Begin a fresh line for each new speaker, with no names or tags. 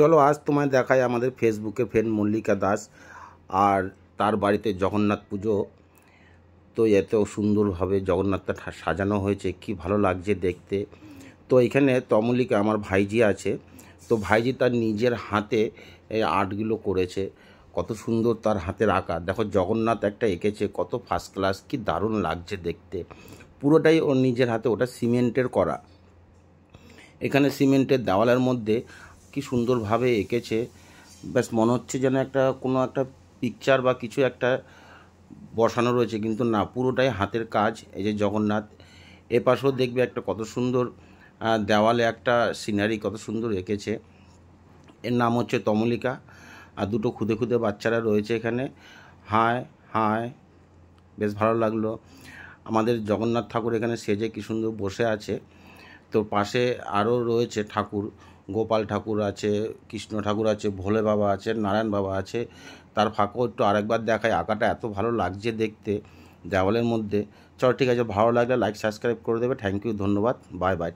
চলো আজ তোমায় দেখাই আমাদের ফেসবুকে ফ্রেন্ড মল্লিকা দাস আর তার বাড়িতে জগন্নাথ পুজো। তো এত সুন্দরভাবে জগন্নাথটা সাজানো হয়েছে, কি ভালো লাগছে দেখতে। তো এখানে তমলিকা আমার ভাইজি আছে, তো ভাইজি তার নিজের হাতে এই আর্টগুলো করেছে। কত সুন্দর তার হাতের আঁকা, দেখো জগন্নাথ একটা এঁকেছে, কত ফার্স্ট ক্লাস, কি দারুণ লাগছে দেখতে। পুরোটাই ওর নিজের হাতে, ওটা সিমেন্টের করা। এখানে সিমেন্টের দেওয়ালের মধ্যে কি সুন্দরভাবে এঁকেছে, ব্যাস মনে হচ্ছে যেন একটা কোনো একটা পিকচার বা কিছু একটা বসানো রয়েছে, কিন্তু না, পুরোটাই হাতের কাজ। এই যে জগন্নাথ, এ পাশেও দেখবে একটা কত সুন্দর দেওয়ালে একটা সিনারি কত সুন্দর এঁকেছে। এর নাম হচ্ছে তমলিকা, আর দুটো খুদে খুদে বাচ্চারা রয়েছে এখানে। হায় হায়, বেশ ভালো লাগলো। আমাদের জগন্নাথ ঠাকুর এখানে সেজে কি সুন্দর বসে আছে। তো পাশে আরও রয়েছে ঠাকুর, গোপাল ঠাকুর আছে, কৃষ্ণ ঠাকুর আছে, ভোলে বাবা আছে, নারায়ণ বাবা আছে। তার ফাঁকেও একটু আরেকবার দেখায়, আঁকাটা এত ভালো লাগছে দেখতে দেওয়ালের মধ্যে। চলো ঠিক আছে, ভালো লাগলে লাইক সাবস্ক্রাইব করে দেবে। থ্যাংক ইউ, ধন্যবাদ, বাই বাই।